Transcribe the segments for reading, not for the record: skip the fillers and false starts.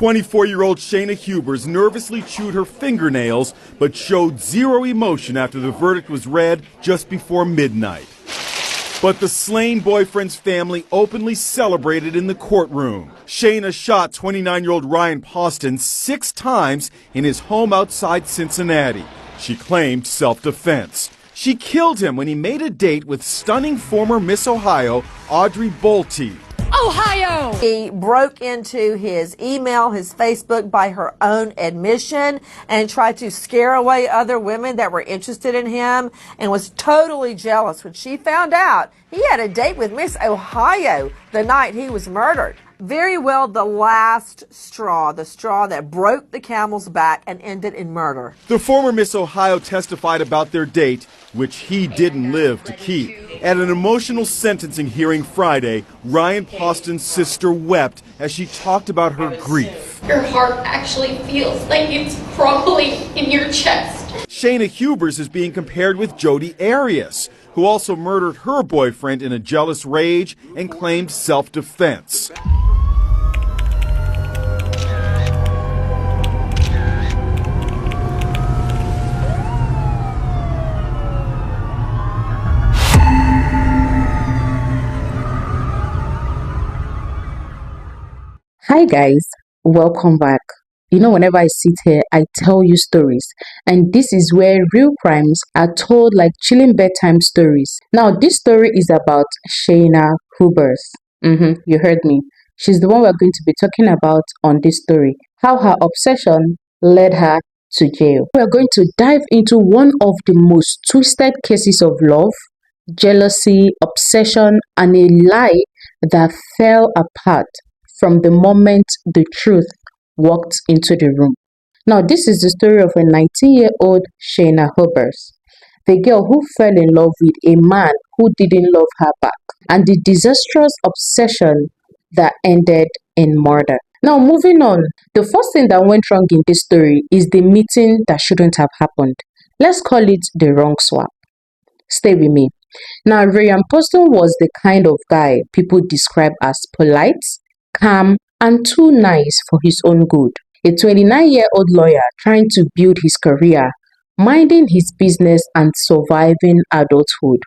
24-year-old Shayna Hubers nervously chewed her fingernails but showed zero emotion after the verdict was read just before midnight. But the slain boyfriend's family openly celebrated in the courtroom. Shayna shot 29-year-old Ryan Poston 6 times in his home outside Cincinnati. She claimed self-defense. She killed him when he made a date with stunning former Miss Ohio, Audrey Bolte. Ohio! He broke into his email, his Facebook, by her own admission, and tried to scare away other women that were interested in him, and was totally jealous when she found out he had a date with Miss Ohio the night he was murdered. Very well the last straw, the straw that broke the camel's back and ended in murder. The former Miss Ohio testified about their date, which he didn't live to keep. At an emotional sentencing hearing Friday, Ryan Poston's sister wept as she talked about her grief. Your heart actually feels like it's crumbling in your chest. Shayna Hubers is being compared with Jodi Arias, who also murdered her boyfriend in a jealous rage and claimed self-defense. Hi guys, welcome back. Whenever I sit here, I tell you stories, and this is where real crimes are told like chilling bedtime stories. Now, this story is about Shayna Hubers. You heard me. She's the one we're going to be talking about on this story. How her obsession led her to jail. We're going to dive into one of the most twisted cases of love, jealousy, obsession, and a lie that fell apart from the moment the truth walked into the room. Now, this is the story of a 19-year-old Shayna Hubers, the girl who fell in love with a man who didn't love her back, and the disastrous obsession that ended in murder. Now, moving on, the first thing that went wrong in this story is the meeting that shouldn't have happened. Let's call it the wrong swap. Stay with me. Now, Ryan Poston was the kind of guy people describe as polite, calm, and too nice for his own good. A 29-year-old lawyer trying to build his career, minding his business and surviving adulthood.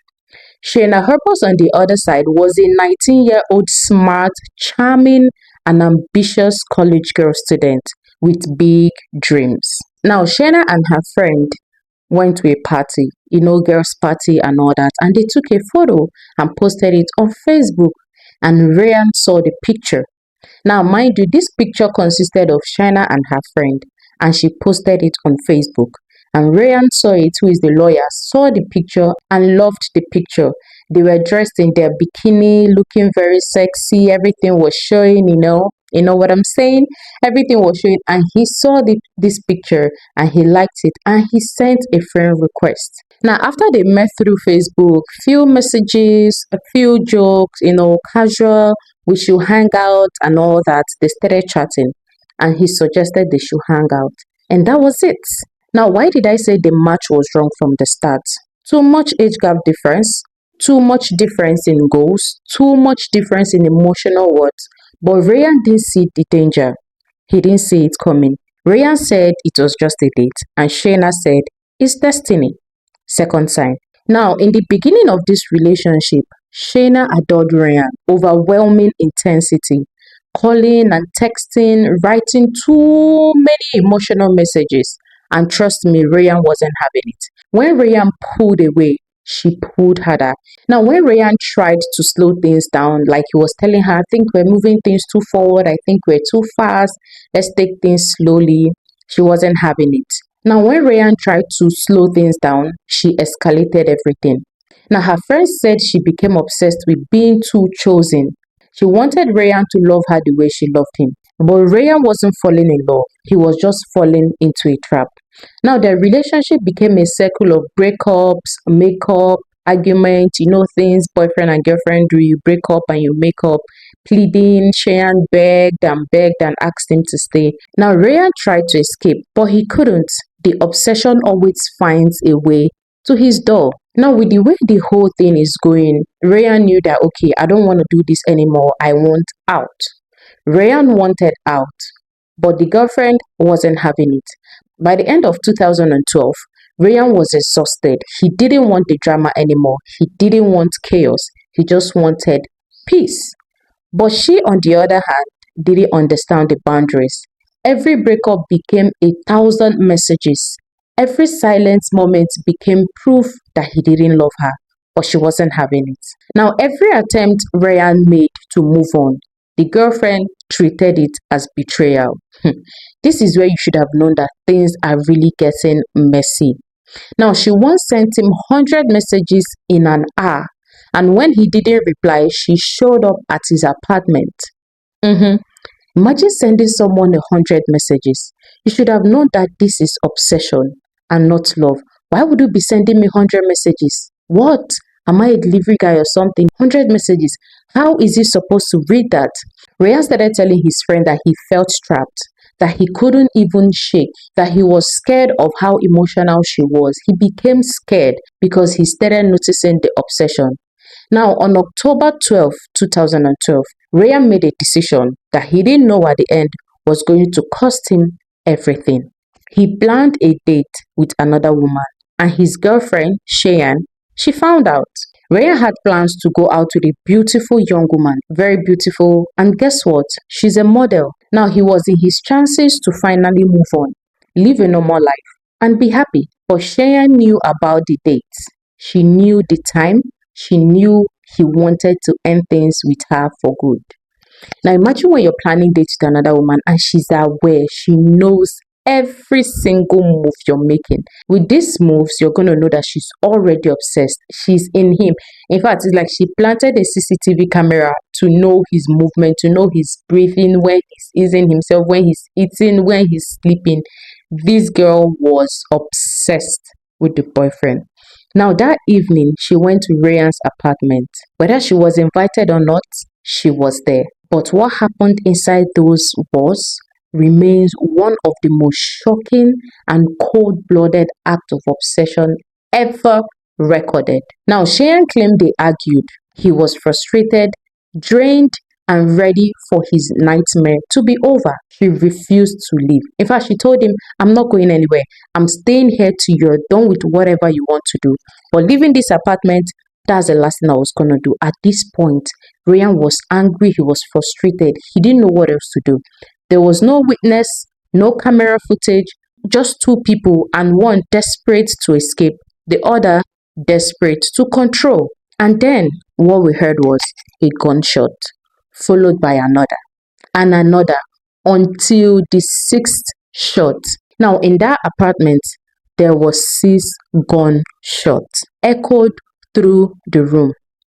Shayna Hubers on the other side was a 19-year-old smart, charming, and ambitious college girl student with big dreams. Now, Shayna and her friend went to a party, girls' party and all that, and they took a photo and posted it on Facebook, and Ryan saw the picture. Now, mind you, this picture consisted of Shayna and her friend, and she posted it on Facebook. And Ryan saw it, who is the lawyer, saw the picture and loved the picture. They were dressed in their bikini, looking very sexy. Everything was showing, you know what I'm saying? Everything was showing, and he saw this picture and he liked it, and he sent a friend request. Now, after they met through Facebook, few messages, a few jokes, casual, we should hang out and all that, they started chatting, and he suggested they should hang out. And that was it. Now, why did I say the match was wrong from the start? Too much age gap difference, too much difference in goals, too much difference in emotional words. But Ryan didn't see the danger. He didn't see it coming. Ryan said it was just a date, and Shayna said it's destiny. Second sign. Now, in the beginning of this relationship, Shayna adored Ryan, overwhelming intensity, calling and texting, writing too many emotional messages. And trust me, Ryan wasn't having it. When Ryan pulled away, she pulled harder. Now, when Ryan tried to slow things down, like he was telling her, I think we're moving things too forward, I think we're too fast, let's take things slowly, she wasn't having it. Now, when Ryan tried to slow things down, she escalated everything. Now, her friend said she became obsessed with being too chosen. She wanted Ryan to love her the way she loved him. But Ryan wasn't falling in love. He was just falling into a trap. Now, their relationship became a circle of breakups, makeup, arguments, things boyfriend and girlfriend do. You break up and you make up, pleading. Cheyenne begged and asked him to stay. Now, Ryan tried to escape, but he couldn't. The obsession always finds a way to his door. Now, with the way the whole thing is going, Ryan knew that, okay, I don't want to do this anymore. I want out. Ryan wanted out, but the girlfriend wasn't having it. By the end of 2012, Ryan was exhausted. He didn't want the drama anymore. He didn't want chaos. He just wanted peace. But she, on the other hand, didn't understand the boundaries. Every breakup became 1,000 messages. Every silent moment became proof that he didn't love her, but she wasn't having it. Now, every attempt Ryan made to move on, the girlfriend treated it as betrayal. This is where you should have known that things are really getting messy. Now, she once sent him 100 messages in an hour, and when he didn't reply, she showed up at his apartment. Mhm. Imagine sending someone 100 messages. You should have known that this is obsession and not love. Why would you be sending me 100 messages? What? Am I a delivery guy or something? 100 messages. How is he supposed to read that? Ryan started telling his friend that he felt trapped, that he couldn't even shake, that he was scared of how emotional she was. He became scared because he started noticing the obsession. Now, on October 12, 2012, Ryan made a decision that he didn't know at the end was going to cost him everything. He planned a date with another woman, and his girlfriend, Cheyenne, she found out. Ryan had plans to go out with a beautiful young woman, very beautiful, and guess what? She's a model. Now he was in his chances to finally move on, live a normal life, and be happy. But Cheyenne knew about the date. She knew the time. She knew he wanted to end things with her for good. Now imagine when you're planning dates with another woman and she's aware, she knows every single move you're making. With these moves, you're going to know that she's already obsessed. She's in him. In fact, it's like she planted a CCTV camera to know his movement, to know his breathing, when he's easing himself, when he's eating, when he's sleeping. This girl was obsessed with the boyfriend. Now that evening, she went to Ryan's apartment. Whether she was invited or not, she was there. But what happened inside those walls remains one of the most shocking and cold-blooded acts of obsession ever recorded. Now, Cheyenne claimed they argued. He was frustrated, drained, and ready for his nightmare to be over. She refused to leave. In fact, she told him, I'm not going anywhere. I'm staying here till you're done with whatever you want to do. But leaving this apartment, that's the last thing I was going to do. At this point, Ryan was angry. He was frustrated. He didn't know what else to do. There was no witness, no camera footage, just two people, and one desperate to escape, the other desperate to control. And then what we heard was a gunshot, followed by another and another, until the sixth shot. Now, in that apartment, there was 6 gunshots echoed through the room.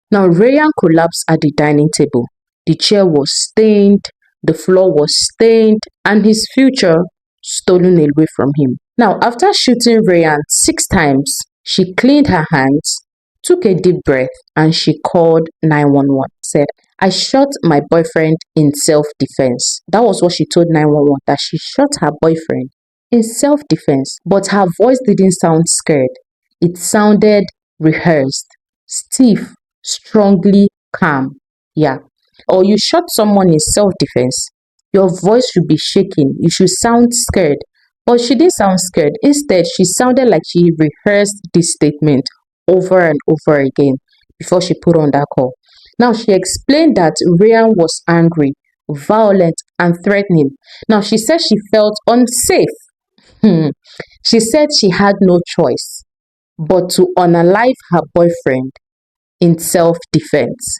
Now, Ryan collapsed at the dining table. The chair was stained, the floor was stained, and his future stolen away from him. Now, after shooting Ryan 6 times, she cleaned her hands, took a deep breath, and she called 911. Said, I shot my boyfriend in self-defense. That was what she told 911, that she shot her boyfriend in self-defense. But her voice didn't sound scared. It sounded rehearsed, stiff, strongly calm. Yeah. Or you shot someone in self-defense, your voice should be shaking. You should sound scared. But she didn't sound scared. Instead, she sounded like she rehearsed this statement over and over again before she put on that call. Now, she explained that Ryan was angry, violent, and threatening. Now, she said she felt unsafe. She said she had no choice but to unalive her boyfriend in self-defense.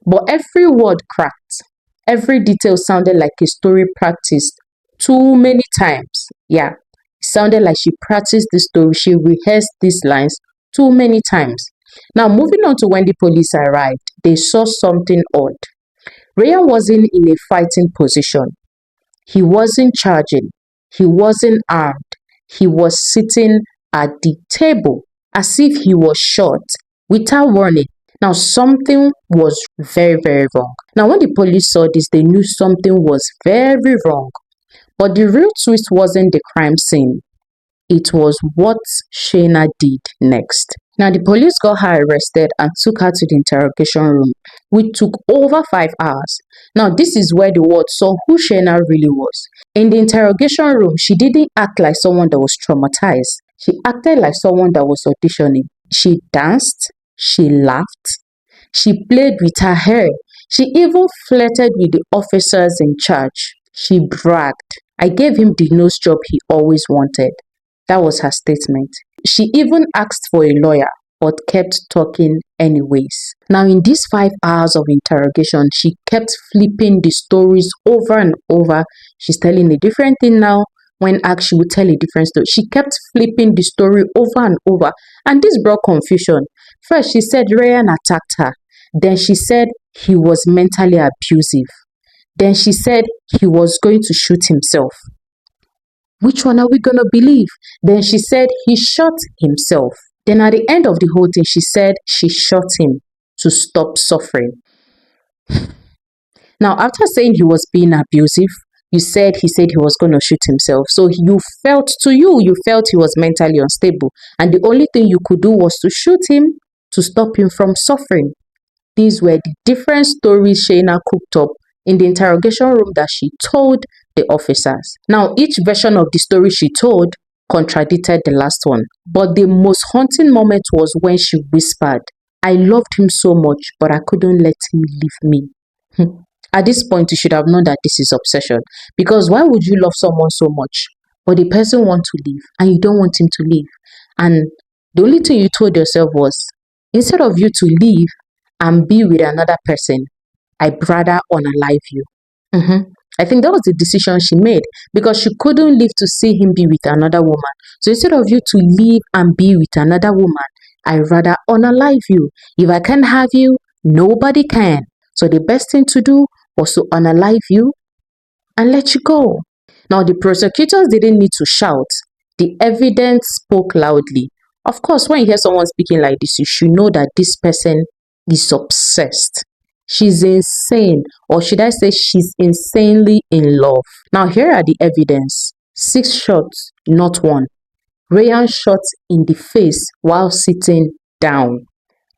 But every word cracked. Every detail sounded like a story practiced too many times. Yeah, it sounded like she practiced the story. She rehearsed these lines too many times. Now, moving on to when the police arrived, they saw something odd. Ryan wasn't in a fighting position. He wasn't charging. He wasn't armed. He was sitting at the table as if he was shot without warning. Now, something was very, very wrong. Now, when the police saw this, they knew something was very wrong. But the real twist wasn't the crime scene. It was what Shayna did next. Now, the police got her arrested and took her to the interrogation room, which took over 5 hours. Now, this is where the world saw who Shayna really was. In the interrogation room, she didn't act like someone that was traumatized. She acted like someone that was auditioning. She danced, she laughed, she played with her hair. She even flirted with the officers in charge. She bragged. I gave him the nose job he always wanted. That was her statement. She even asked for a lawyer, but kept talking anyways. Now, in these 5 hours of interrogation, she kept flipping the stories over and over. She's telling a different thing now. When asked, she would tell a different story. She kept flipping the story over and over, and this brought confusion. First, she said Ryan attacked her. Then she said he was mentally abusive. Then she said he was going to shoot himself. Which one are we going to believe? Then she said he shot himself. Then at the end of the whole thing, she said she shot him to stop suffering. Now, after saying he was being abusive, he said he was going to shoot himself. So you felt he was mentally unstable. And the only thing you could do was to shoot him to stop him from suffering. These were the different stories Shayna cooked up in the interrogation room that she told the officers. Now, each version of the story she told contradicted the last one. But the most haunting moment was when she whispered, I loved him so much, but I couldn't let him leave me. At this point, you should have known that this is obsession. Because why would you love someone so much, but the person wants to leave and you don't want him to leave? And the only thing you told yourself was, instead of you to leave and be with another person, I'd rather unalive you. I think that was the decision she made, because she couldn't live to see him be with another woman. So instead of you to leave and be with another woman, I'd rather unalive you. If I can't have you, nobody can. So the best thing to do was to unalive you and let you go. Now, the prosecutors didn't need to shout. The evidence spoke loudly. Of course, when you hear someone speaking like this, you should know that this person is obsessed. She's insane, or should I say she's insanely in love. Now, here are the evidence. 6 shots, not one. Ryan shot in the face while sitting down.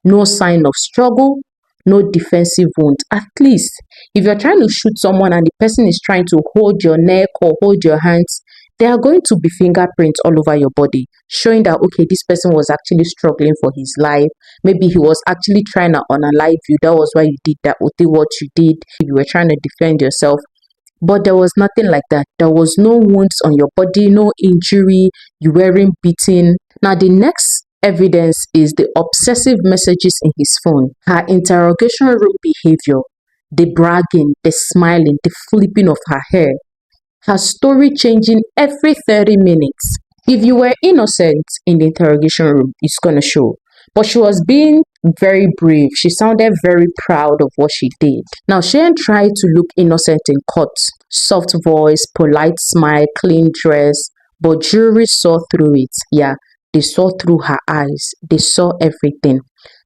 No sign of struggle, no defensive wound. At least, if you're trying to shoot someone and the person is trying to hold your neck or hold your hands, there are going to be fingerprints all over your body, showing that, okay, this person was actually struggling for his life. Maybe he was actually trying to unalive you. That was why you did that, or did what you did. You were trying to defend yourself. But there was nothing like that. There was no wounds on your body, no injury. You weren't beaten. Now, the next evidence is the obsessive messages in his phone, her interrogation room behavior, the bragging, the smiling, the flipping of her hair, her story changing every 30 minutes. If you were innocent in the interrogation room, it's going to show. But she was being very brave. She sounded very proud of what she did. Now, Shayna tried to look innocent in court. Soft voice, polite smile, clean dress. But jury saw through it. Yeah, they saw through her eyes. They saw everything.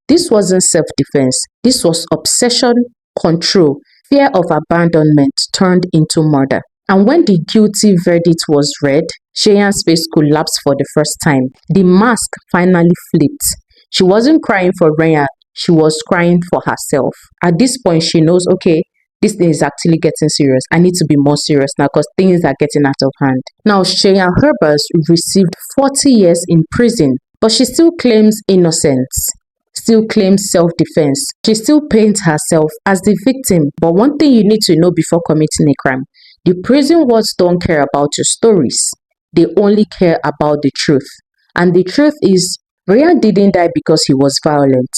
This wasn't self-defense. This was obsession, control, fear of abandonment turned into murder. And when the guilty verdict was read, Shayna's face collapsed for the first time. The mask finally flipped. She wasn't crying for Ryan. She was crying for herself. At this point, she knows, okay, this thing is actually getting serious. I need to be more serious now because things are getting out of hand. Now, Shayna Hubers received 40 years in prison, but she still claims innocence, still claims self-defense. She still paints herself as the victim. But one thing you need to know before committing a crime, the prison wards don't care about your stories. They only care about the truth. And the truth is, Ryan didn't die because he was violent.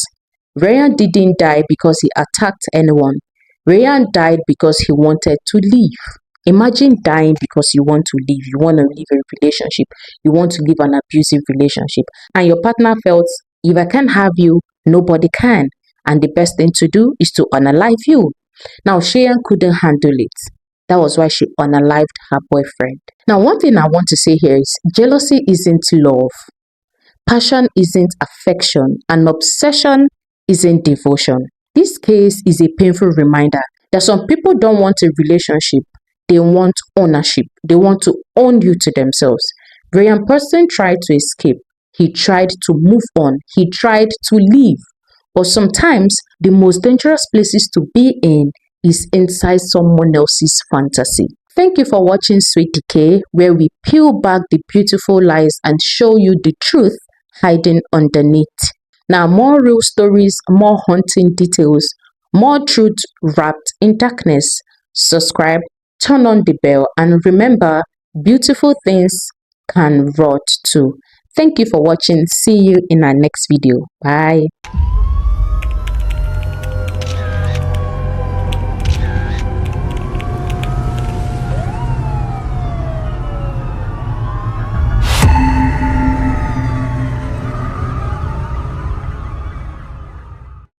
Ryan didn't die because he attacked anyone. Ryan died because he wanted to leave. Imagine dying because you want to leave. You want to leave a relationship. You want to leave an abusive relationship. And your partner felt, if I can't have you, nobody can. And the best thing to do is to unalive you. Now, Shayna couldn't handle it. That was why she unalived her boyfriend. Now, one thing I want to say here is jealousy isn't love. Passion isn't affection, and obsession isn't devotion. This case is a painful reminder that some people don't want a relationship, they want ownership. They want to own you to themselves. Ryan Poston tried to escape. He tried to move on. He tried to leave. But sometimes the most dangerous places to be in is inside someone else's fantasy. Thank you for watching Sweet Decay, where we peel back the beautiful lies and show you the truth hiding underneath. Now, more real stories, more haunting details, more truth wrapped in darkness. Subscribe, turn on the bell, and remember, beautiful things can rot too. Thank you for watching. See you in our next video. Bye.